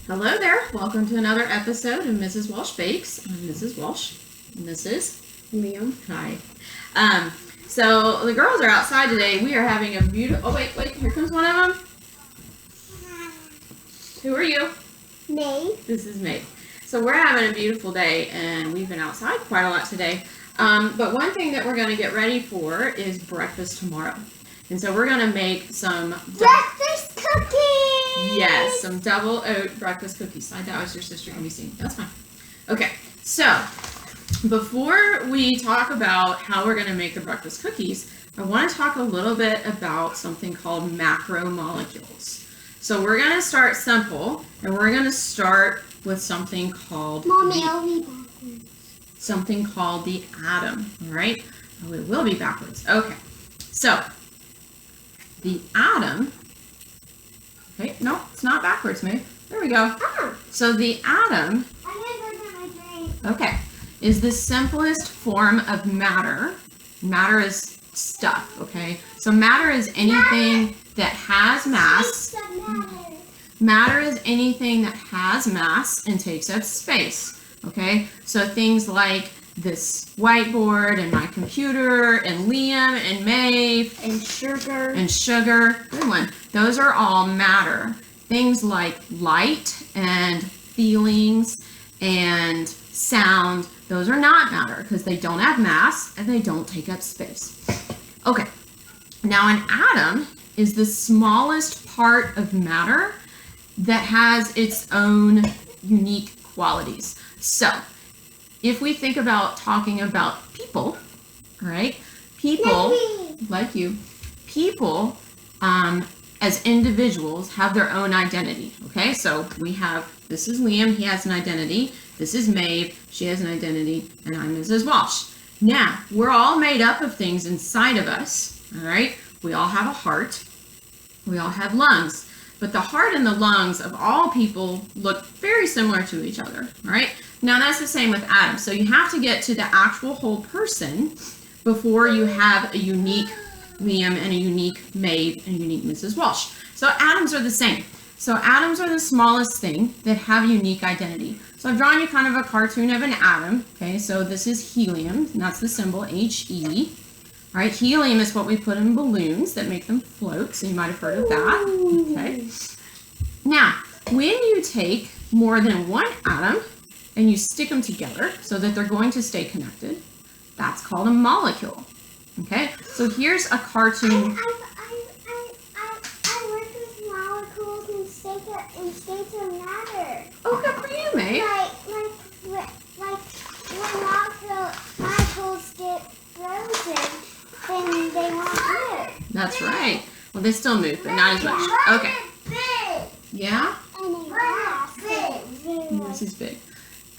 Hello there. Welcome to another episode of Mrs. Walsh Bakes. I'm Mrs. Walsh, and this is Liam. Hi. So the girls are outside today. We are having a beautiful. Oh wait, here comes one of them. Who are you? May. This is May. So we're having a beautiful day, and we've been outside quite a lot today. But one thing that we're going to get ready for is breakfast tomorrow. And so we're going to make some breakfast cookies! Yes, some double oat breakfast cookies. I doubt your sister can be seen. That's fine. Okay, so before we talk about how we're going to make the breakfast cookies, I want to talk a little bit about something called macromolecules. So we're going to start simple, and we're going to start with something called Mommy, I'll be backwards. Something called the atom. All right? Oh, it will be backwards. Okay. So the atom. Okay, no, it's not backwards, May. There we go. Ah. So the atom, I'm going to go get my drink. okay, is the simplest form of matter. Matter is stuff, okay? So matter is anything that has mass. Matter is anything that has mass and takes up space, okay? So things like this whiteboard and my computer and Liam and Maeve And sugar. and sugar, good one. Those are all matter. Things like light and feelings and sound, those are not matter because they don't have mass and they don't take up space. Okay, now an atom is the smallest part of matter that has its own unique qualities. So if we think about talking about people, all right, people like you, people as individuals have their own identity, okay? So we have, this is Liam, he has an identity. This is Maeve, she has an identity, and I'm Mrs. Walsh. Now, we're all made up of things inside of us, all right? We all have a heart, we all have lungs, but the heart and the lungs of all people look very similar to each other, all right? Now, that's the same with atoms. So you have to get to the actual whole person before you have a unique Liam and a unique Maeve and a unique Mrs. Walsh. So atoms are the same. So atoms are the smallest thing that have a unique identity. So I've drawn you kind of a cartoon of an atom. Okay, so this is helium, and that's the symbol He. All right, helium is what we put in balloons that make them float. So you might have heard of that. Okay. Now, when you take more than one atom and you stick them together so that they're going to stay connected, that's called a molecule. Okay, so here's a cartoon. I work with molecules and states of matter. Oh, good for you, May. Like when molecules get frozen, then they won't move. That's right. Well, they still move, but not as much. Okay. Yeah? This is big.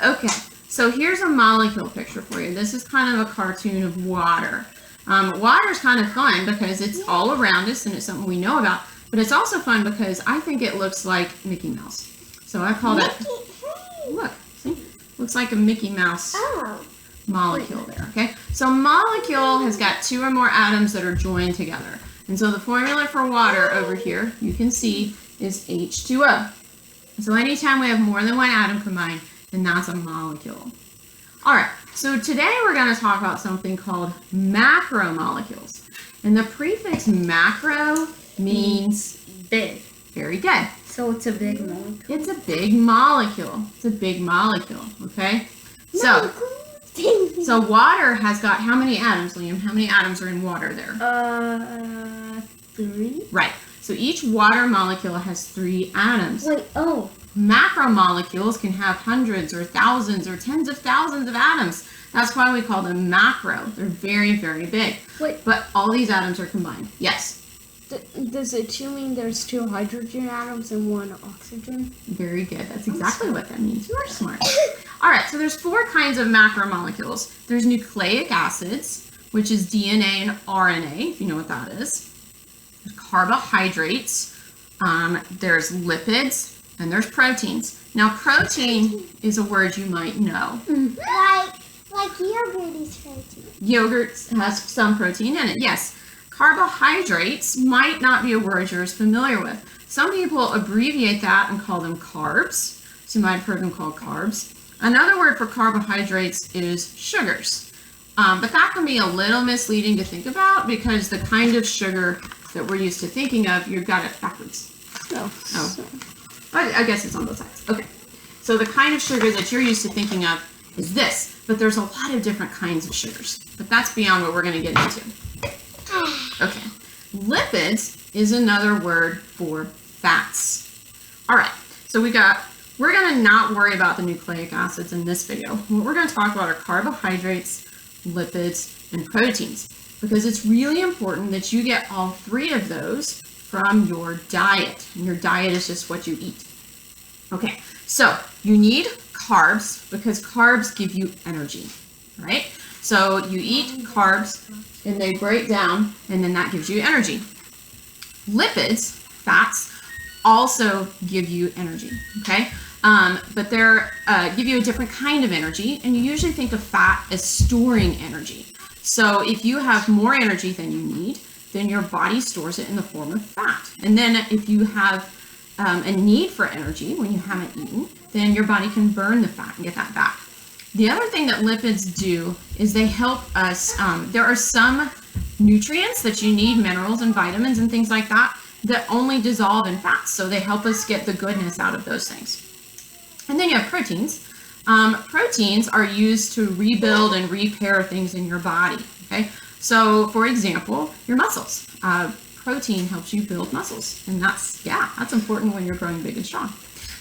Okay, so here's a molecule picture for you. This is kind of a cartoon of water. Water is kind of fun because it's all around us and it's something we know about, but it's also fun because I think it looks like Mickey Mouse. So I call that, look, see? Looks like a Mickey Mouse molecule there, okay? So molecule has got two or more atoms that are joined together. And so the formula for water over here, you can see, is H2O. So anytime we have more than one atom combined, then that's a molecule. All right, so today we're going to talk about something called macromolecules. And the prefix macro means big. Very good. So it's a big molecule. It's a big molecule. It's a big molecule, okay? So water has got how many atoms, Liam? How many atoms are in water there? 3. Right. So each water molecule has 3 atoms. Wait, oh. Macromolecules can have hundreds or thousands or tens of thousands of atoms. That's why we call them macro. They're very, very big. Wait. But all these atoms are combined. Yes? Does it mean there's 2 hydrogen atoms and 1 oxygen? Very good. That's exactly what that means. You are smart. All right, so there's 4 kinds of macromolecules. There's nucleic acids, which is DNA and RNA, if you know what that is. There's carbohydrates. There's lipids. And there's proteins. Now, protein is a word you might know. Like yogurt is protein. Yogurt has some protein in it, yes. Carbohydrates might not be a word you're as familiar with. Some people abbreviate that and call them carbs. So you might have heard them called carbs. Another word for carbohydrates is sugars. But that can be a little misleading to think about because the kind of sugar that we're used to thinking of, you've got it backwards. Oh. I guess it's on both sides. Okay. So the kind of sugar that you're used to thinking of is this, but there's a lot of different kinds of sugars. But that's beyond what we're going to get into. Okay. Lipids is another word for fats. All right. So we're going to not worry about the nucleic acids in this video. What we're going to talk about are carbohydrates, lipids, and proteins, because it's really important that you get all three of those from your diet. And your diet is just what you eat. Okay, so you need carbs because carbs give you energy, right? So you eat carbs and they break down and then that gives you energy. Lipids, fats, also give you energy, okay? But they're give you a different kind of energy, and you usually think of fat as storing energy. So if you have more energy than you need, then your body stores it in the form of fat. And then if you have a need for energy when you haven't eaten, then your body can burn the fat and get that back. The other thing that lipids do is they help us, there are some nutrients that you need, minerals and vitamins and things like that, that only dissolve in fats. So they help us get the goodness out of those things. And then you have proteins. Proteins are used to rebuild and repair things in your body, okay? So for example, your muscles. Protein helps you build muscles, and that's important when you're growing big and strong.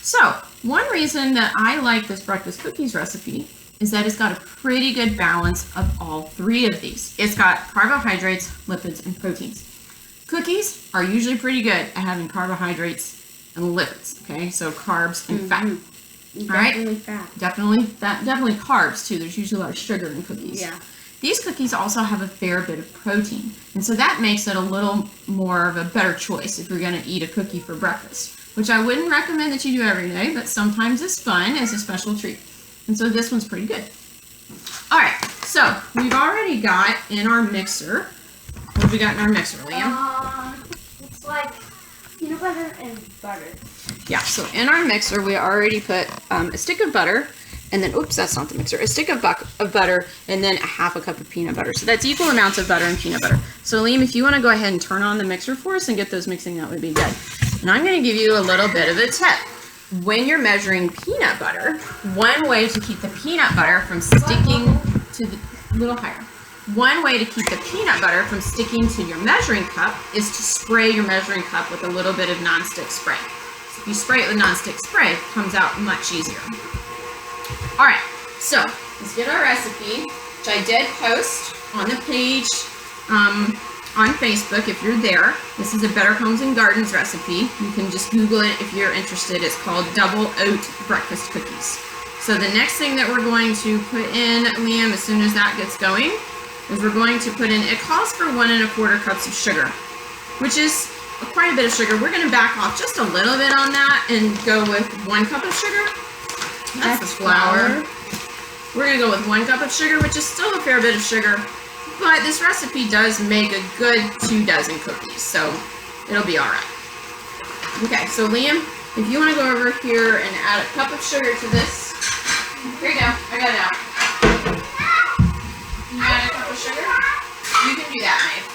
So one reason that I like this breakfast cookies recipe is that it's got a pretty good balance of all three of these. It's got carbohydrates, lipids, and proteins. Cookies are usually pretty good at having carbohydrates and lipids, okay? So carbs and fat. Definitely fat. Definitely carbs too. There's usually a lot of sugar in cookies. Yeah. These cookies also have a fair bit of protein, and so that makes it a little more of a better choice if you're going to eat a cookie for breakfast, which I wouldn't recommend that you do every day, but sometimes it's fun as a special treat. And so this one's pretty good. All right, so we've already got in our mixer. What have we got in our mixer, Liam? It's like peanut butter and butter. Yeah, so in our mixer, we already put a stick of butter, and then, oops, that's not the mixer, a stick of butter, and then a half a cup of peanut butter. So that's equal amounts of butter and peanut butter. So Liam, if you want to go ahead and turn on the mixer for us and get those mixing, that would be good. And I'm going to give you a little bit of a tip. When you're measuring peanut butter, one way to keep the peanut butter from sticking to the, little higher. One way to keep the peanut butter from sticking to your measuring cup is to spray your measuring cup with a little bit of nonstick spray. So if you spray it with nonstick spray, it comes out much easier. All right, so let's get our recipe, which I did post on the page on Facebook if you're there. This is a Better Homes and Gardens recipe. You can just Google it if you're interested. It's called Double Oat Breakfast Cookies. So the next thing that we're going to put in, Liam, as soon as that gets going, is we're going to put in, it calls for 1 1/4 cups of sugar, which is quite a bit of sugar. We're going to back off just a little bit on that and go with 1 cup of sugar. That's the flour. We're going to go with 1 cup of sugar, which is still a fair bit of sugar, but this recipe does make a good 2 dozen cookies, so it'll be all right. Okay, so Liam, if you want to go over here and add a cup of sugar to this, here you go. I got it out. Can you add a cup of sugar? You can do that, Maeve.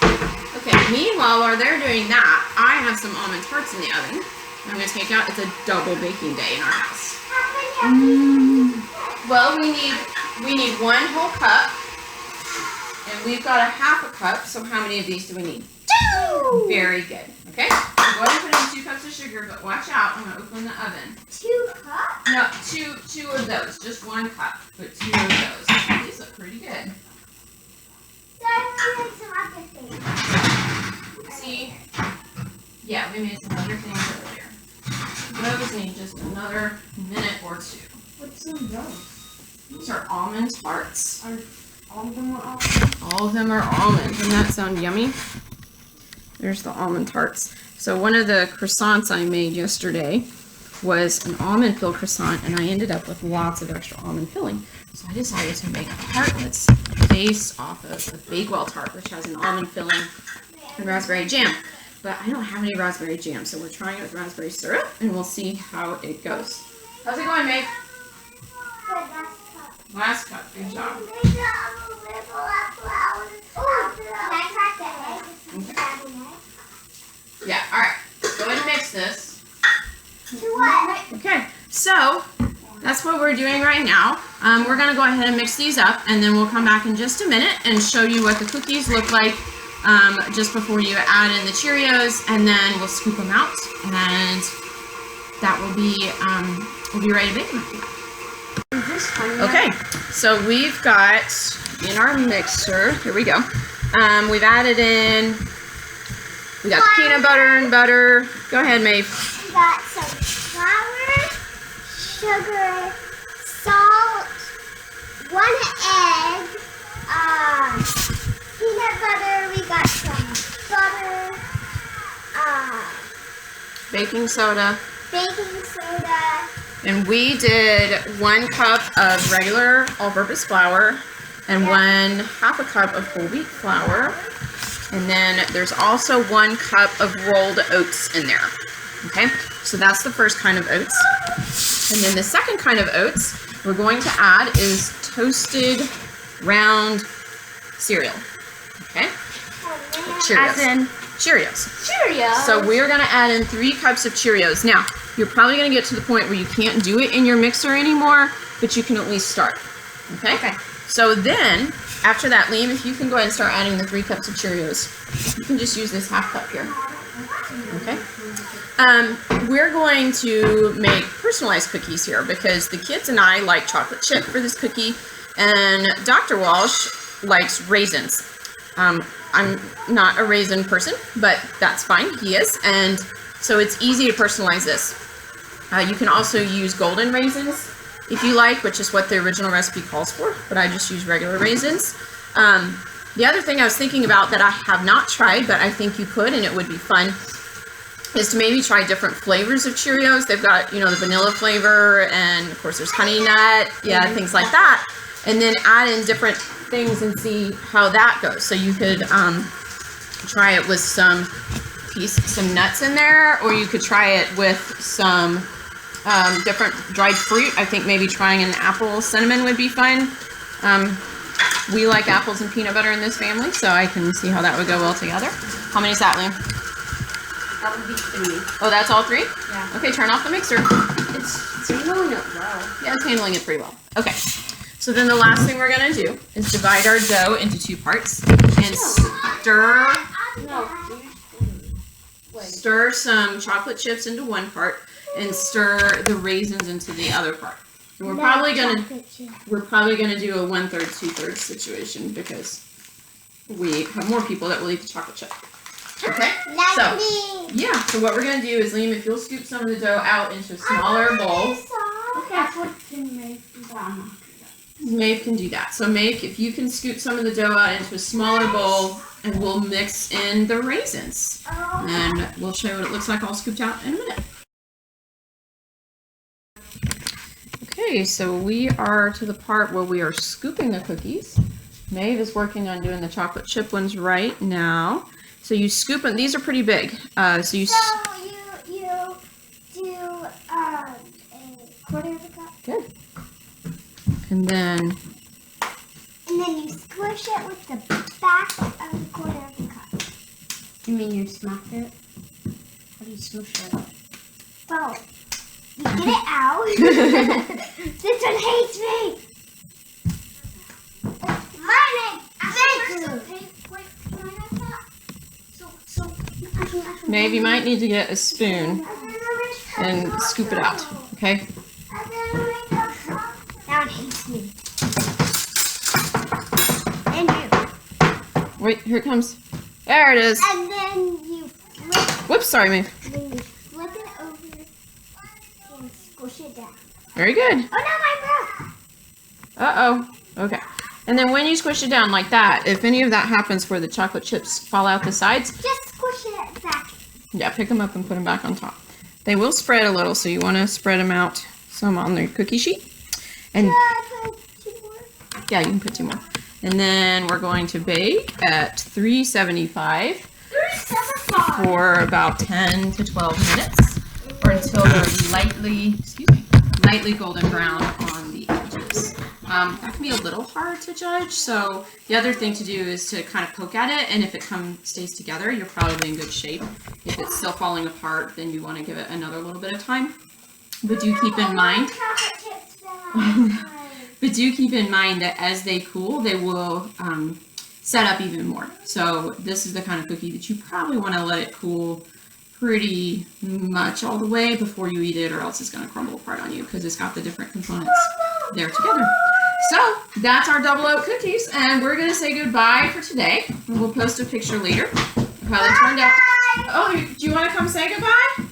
Okay, meanwhile, while they're doing that, I have some almond tarts in the oven. I'm going to take out, it's a double baking day in our house. Well, we need 1 whole cup, and we've got a half a cup, so how many of these do we need? 2! Very good. Okay, so go ahead and put in 2 cups of sugar, but watch out, I'm going to open the oven. 2 cups? No, two of those, just 1 cup, but 2 of those. These look pretty good. See? Yeah, we made some other things earlier. Those need just another minute or 2. What's in those? These are almond tarts. Are all of them almond? All of them are almond. Doesn't that sound yummy? There's the almond tarts. So one of the croissants I made yesterday was an almond filled croissant, and I ended up with lots of extra almond filling. So I decided to make a tartlets based off of the Bakewell tart, which has an almond filling and raspberry jam. But I don't have any raspberry jam, so we're trying it with raspberry syrup, and we'll see how it goes. How's it going, Maeve? Good, Last cup. Good job. Can I crack the egg? Yeah, all right. Go ahead and mix this. To what? Okay, so that's what we're doing right now. We're gonna go ahead and mix these up, and then we'll come back in just a minute and show you what the cookies look like just before you add in the Cheerios, and then we'll scoop them out, and that will be we'll be ready to bake them after that. Okay, so we've got in our mixer, here we go. We've added in, we got peanut butter and butter. Go ahead, Maeve. We got some flour, sugar, salt, 1 egg, peanut butter. We got some butter, Baking soda. baking soda. And we did 1 cup of regular all-purpose flour and 1/2 a cup of whole wheat flour. And then there's also 1 cup of rolled oats in there. Okay, so that's the first kind of oats. And then the second kind of oats we're going to add is toasted round cereal. Okay, Cheerios. As in Cheerios. Cheerios. So we're going to add in 3 cups of Cheerios. Now, you're probably going to get to the point where you can't do it in your mixer anymore, but you can at least start. Okay? So then, after that, Liam, if you can go ahead and start adding the 3 cups of Cheerios. You can just use this 1/2 cup here. Okay? We're going to make personalized cookies here because the kids and I like chocolate chip for this cookie, and Dr. Walsh likes raisins. I'm not a raisin person, but that's fine. He is. And so it's easy to personalize this. You can also use golden raisins if you like, which is what the original recipe calls for, but I just use regular raisins. The other thing I was thinking about that I have not tried, but I think you could and it would be fun, is to maybe try different flavors of Cheerios. They've got, you know, the vanilla flavor, and of course there's honey nut, yeah, things like that. And then add in different things and see how that goes. So you could try it with some nuts in there, or you could try it with some different dried fruit. I think maybe trying an apple cinnamon would be fun. We like apples and peanut butter in this family, so I can see how that would go well together. How many is that, Liam? That would be 3. Oh, that's all 3? Yeah. Okay, turn off the mixer. It's handling it well. Yeah, it's handling it pretty well. Okay, so then the last thing we're gonna do is divide our dough into 2 parts and stir some chocolate chips into 1 part and stir the raisins into the other part. And we're probably gonna do a 1/3, 2/3 situation because we have more people that will eat the chocolate chip. Okay? So, yeah, so what we're gonna do is, Liam, if you'll scoop some of the dough out into a smaller bowl. Okay. That's what can make that. Maeve can do that. So Maeve, if you can scoop some of the dough out into a smaller bowl, and we'll mix in the raisins. And we'll show you what it looks like all scooped out in a minute. Okay, so we are to the part where we are scooping the cookies. Maeve is working on doing the chocolate chip ones right now. So you scoop them. These are pretty big. So you do a 1/4 of a cup. Good. And then you squish it with the back of the 1/4 of the cup. You mean you smack it? How do you squish it? So, you get it out. This one hates me. Maeve, you might need to get a spoon and scoop it out, okay? That one hates me. And you. Wait, here it comes. There it is. And then you flip. Whoops, sorry, Maeve. Then you flip it over and squish it down. Very good. Oh no, my broke. Uh-oh. Okay. And then when you squish it down like that, if any of that happens where the chocolate chips fall out the sides, Just squish it back. yeah, pick them up and put them back on top. They will spread a little, so you want to spread them out some on the cookie sheet. And Put 2 more. yeah, you can put 2 more. And then we're going to bake at 375 for about 10 to 12 minutes, or until they're lightly, excuse me, lightly golden brown on the edges. That can be a little hard to judge, so the other thing to do is to kind of poke at it, and if it stays together, you're probably in good shape. If it's still falling apart, then you want to give it another little bit of time. But do keep in mind, that as they cool, they will set up even more. So this is the kind of cookie that you probably want to let it cool pretty much all the way before you eat it, or else it's going to crumble apart on you because it's got the different components there together. So that's our double oat cookies, and we're going to say goodbye for today. We'll post a picture later of how they turned out. Oh, do you want to come say goodbye?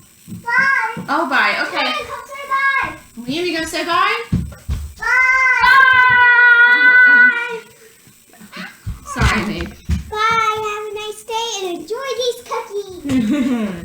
Bye. Oh, bye. Okay. Hey, come say bye. Liam, you going to say bye? Bye. Sorry, babe. Bye. Have a nice day and enjoy these cookies.